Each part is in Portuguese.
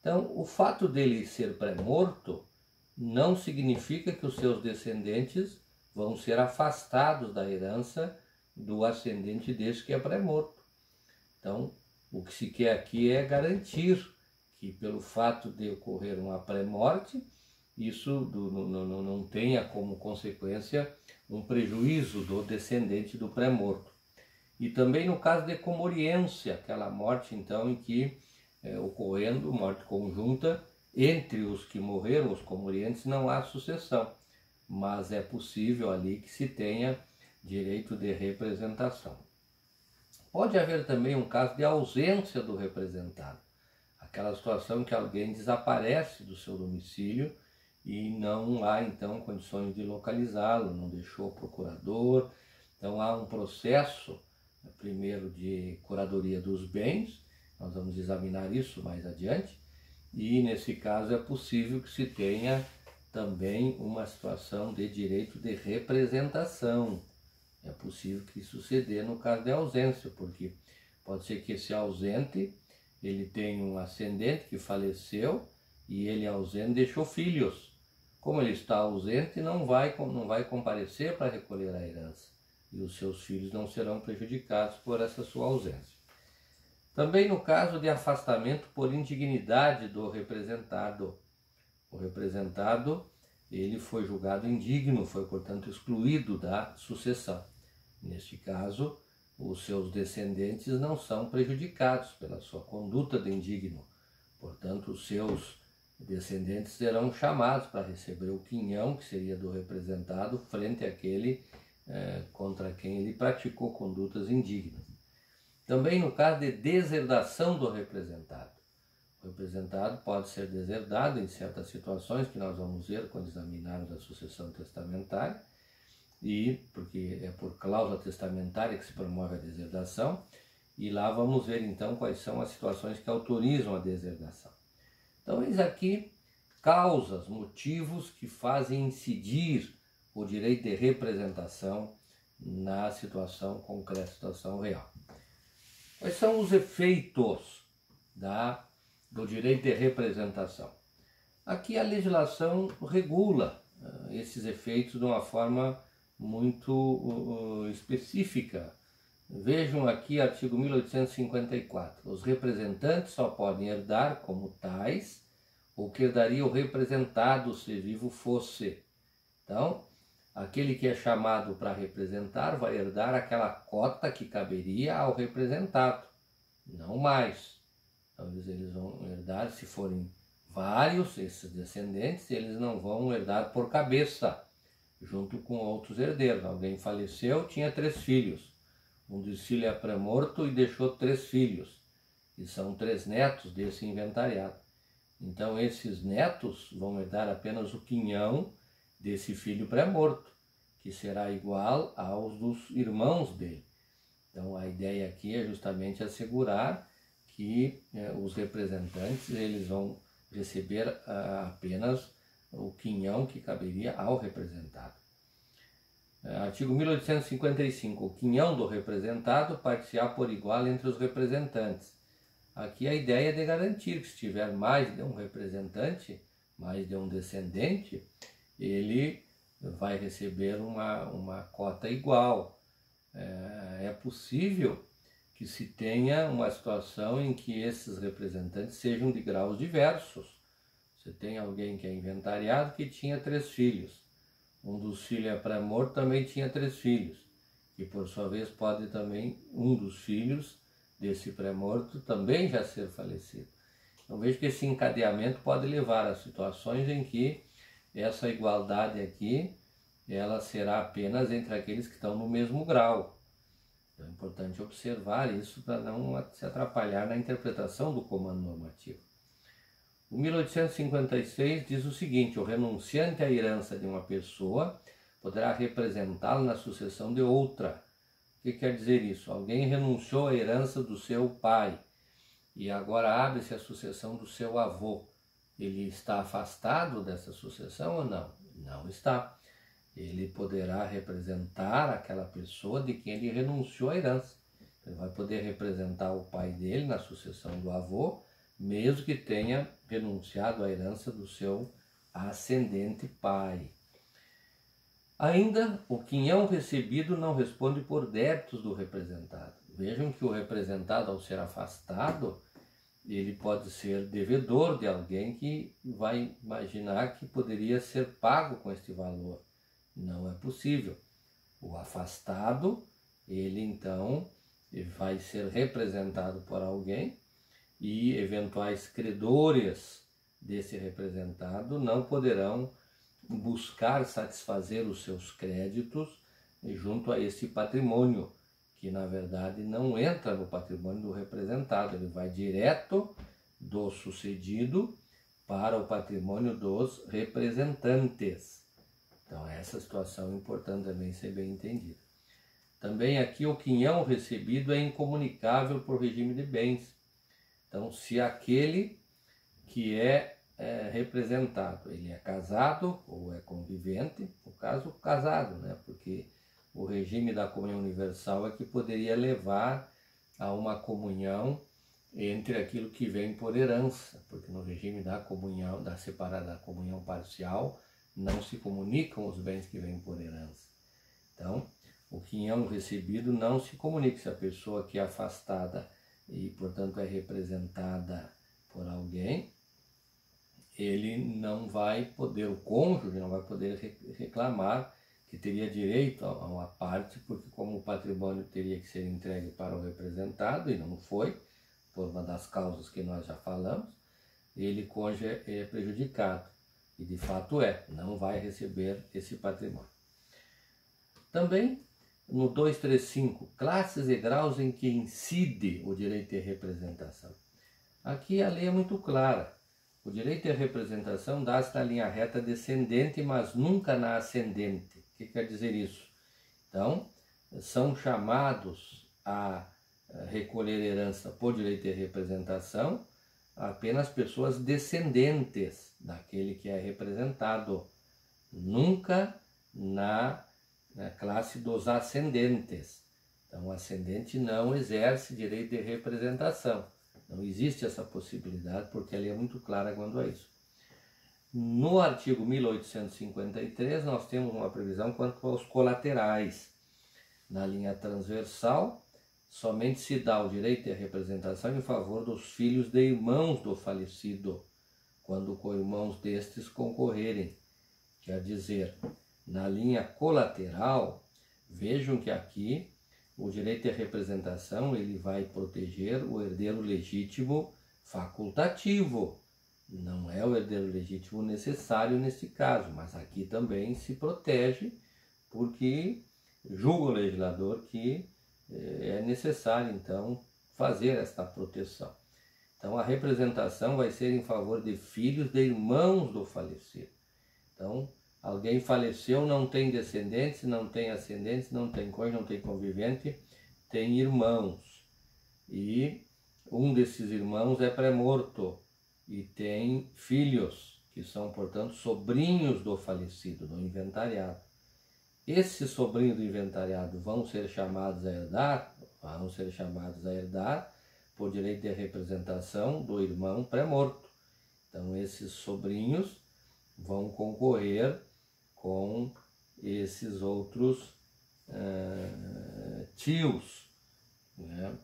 Então, o fato dele ser pré-morto não significa que os seus descendentes vão ser afastados da herança do ascendente deste que é pré-morto. Então, o que se quer aqui é garantir que, pelo fato de ocorrer uma pré-morte, isso não tenha como consequência um prejuízo do descendente do pré-morto. E também no caso de comoriência, aquela morte então em que ocorrendo morte conjunta entre os que morreram, os comorientes, não há sucessão, mas é possível ali que se tenha direito de representação. Pode haver também um caso de ausência do representado, aquela situação em que alguém desaparece do seu domicílio e não há então condições de localizá-lo, não deixou o procurador. Então há um processo primeiro de curadoria dos bens, nós vamos examinar isso mais adiante, e nesse caso é possível que se tenha também uma situação de direito de representação. É possível que isso se dê no caso de ausência, porque pode ser que esse ausente ele tenha um ascendente que faleceu e ele ausente deixou filhos. Como ele está ausente, não vai comparecer para recolher a herança e os seus filhos não serão prejudicados por essa sua ausência. Também no caso de afastamento por indignidade do representado. O representado ele foi julgado indigno, foi portanto excluído da sucessão. Neste caso, os seus descendentes não são prejudicados pela sua conduta de indigno. Portanto, os seus descendentes serão chamados para receber o quinhão, que seria do representado, frente àquele contra quem ele praticou condutas indignas. Também no caso de deserdação do representado. O representado pode ser deserdado em certas situações que nós vamos ver quando examinarmos a sucessão testamentária, e porque é por cláusula testamentária que se promove a deserdação, e lá vamos ver então quais são as situações que autorizam a deserdação. Então eis aqui causas, motivos que fazem incidir o direito de representação na situação concreta, situação real. Quais são os efeitos do direito de representação? Aqui a legislação regula esses efeitos de uma forma muito específica. Vejam aqui artigo 1854. Os representantes só podem herdar como tais o que herdaria o representado se vivo fosse. Então, aquele que é chamado para representar vai herdar aquela cota que caberia ao representado, não mais. Então eles vão herdar, se forem vários esses descendentes, eles não vão herdar por cabeça, junto com outros herdeiros. Alguém faleceu, tinha 3 filhos. Um dos filhos é pré-morto e deixou 3 filhos, e são 3 netos desse inventariado. Então esses netos vão herdar apenas o quinhão desse filho pré-morto, que será igual aos dos irmãos dele. Então a ideia aqui é justamente assegurar que os representantes eles vão receber apenas o quinhão que caberia ao representado. Artigo 1855. O quinhão do representado par-se-á por igual entre os representantes. Aqui a ideia é de garantir que se tiver mais de um representante, mais de um descendente, ele vai receber uma cota igual. É possível que se tenha uma situação em que esses representantes sejam de graus diversos. Você tem alguém que é inventariado que tinha 3 filhos. Um dos filhos é pré-morto, também tinha 3 filhos. E por sua vez pode também um dos filhos desse pré-morto também já ser falecido. Então veja que esse encadeamento pode levar a situações em que essa igualdade aqui ela será apenas entre aqueles que estão no mesmo grau. Então é importante observar isso para não se atrapalhar na interpretação do comando normativo. O 1856 diz o seguinte: o renunciante à herança de uma pessoa poderá representá-la na sucessão de outra. O que quer dizer isso? Alguém renunciou à herança do seu pai e agora abre-se a sucessão do seu avô. Ele está afastado dessa sucessão ou não? Não está. Ele poderá representar aquela pessoa de quem ele renunciou à herança. Ele vai poder representar o pai dele na sucessão do avô, mesmo que tenha renunciado à herança do seu ascendente pai. Ainda, o quinhão recebido não responde por débitos do representado. Vejam que o representado, ao ser afastado, ele pode ser devedor de alguém que vai imaginar que poderia ser pago com este valor. Não é possível. O afastado, ele então vai ser representado por alguém e eventuais credores desse representado não poderão buscar satisfazer os seus créditos junto a esse patrimônio, que na verdade não entra no patrimônio do representado, ele vai direto do sucedido para o patrimônio dos representantes. Então essa situação é importante também ser bem entendida. Também aqui o quinhão recebido é incomunicável por regime de bens. Então, se aquele que é representado, ele é casado ou é convivente, no caso casado, né? Porque o regime da comunhão universal é que poderia levar a uma comunhão entre aquilo que vem por herança, porque no regime da comunhão, da separada comunhão parcial, não se comunicam os bens que vêm por herança. Então, o quinhão recebido não se comunica. Se a pessoa que é afastada e, portanto, é representada por alguém, ele não vai poder, o cônjuge não vai poder reclamar que teria direito a uma parte, porque como o patrimônio teria que ser entregue para o representado, e não foi, por uma das causas que nós já falamos, ele, cônjuge, é prejudicado. E de fato não vai receber esse patrimônio. Também no 235, classes e graus em que incide o direito de representação. Aqui a lei é muito clara. O direito de representação dá-se na linha reta descendente, mas nunca na ascendente. O que quer dizer isso? Então, são chamados a recolher herança por direito de representação apenas pessoas descendentes daquele que é representado, nunca na classe dos ascendentes. Então, o ascendente não exerce direito de representação. Não existe essa possibilidade, porque a lei é muito clara quanto a isso. No artigo 1853, nós temos uma previsão quanto aos colaterais. Na linha transversal, somente se dá o direito de representação em favor dos filhos de irmãos do falecido, quando co-irmãos destes concorrerem. Quer dizer, na linha colateral, vejam que aqui o direito de representação ele vai proteger o herdeiro legítimo facultativo. Não é o herdeiro legítimo necessário nesse caso, mas aqui também se protege, porque julga o legislador que é necessário, então, fazer esta proteção. Então, a representação vai ser em favor de filhos de irmãos do falecido. Então, alguém faleceu, não tem descendentes, não tem ascendentes, não tem cônjuge, não tem convivente, tem irmãos. E um desses irmãos é pré-morto e tem filhos, que são, portanto, sobrinhos do falecido, do inventariado. Esses sobrinhos do inventariado vão ser chamados a herdar? Vão ser chamados a herdar por direito de representação do irmão pré-morto. Então, esses sobrinhos vão concorrer com esses outros tios, né?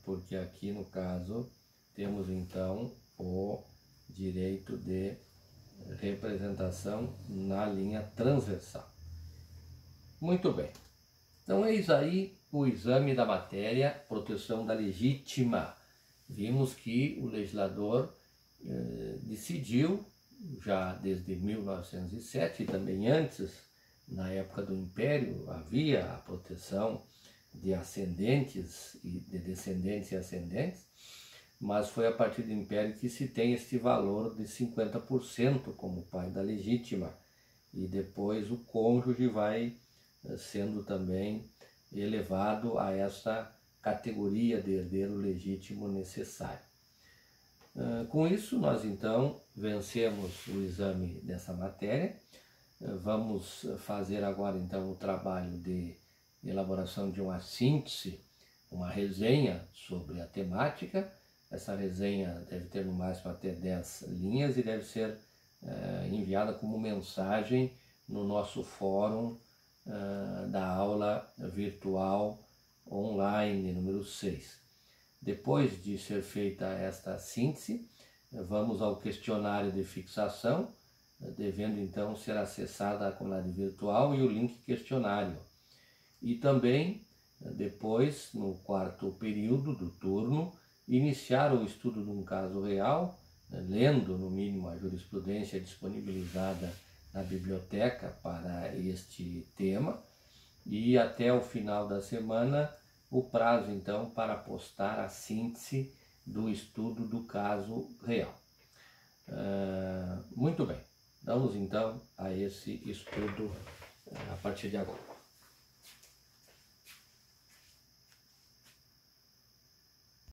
Porque aqui no caso temos então o direito de representação na linha transversal. Muito bem, então eis aí o exame da matéria proteção da legítima. Vimos que o legislador decidiu já desde 1907 e também antes, na época do Império, havia a proteção de ascendentes e de descendentes e ascendentes, mas foi a partir do Império que se tem este valor de 50% como pai da legítima, e depois o cônjuge vai sendo também elevado a essa categoria de herdeiro legítimo necessário. Com isso, nós então vencemos o exame dessa matéria. Vamos fazer agora então o trabalho de elaboração de uma síntese, uma resenha sobre a temática, Essa resenha deve ter no máximo até 10 linhas e deve ser enviada como mensagem no nosso fórum da aula virtual online número 6. Depois de ser feita esta síntese, vamos ao questionário de fixação, devendo então ser acessada a comunidade virtual e o link questionário. E também, depois, no quarto período do turno, iniciar o estudo de um caso real, lendo no mínimo a jurisprudência disponibilizada na biblioteca para este tema, e até o final da semana o prazo então para postar a síntese do estudo do caso real. Muito bem, vamos então a esse estudo a partir de agora.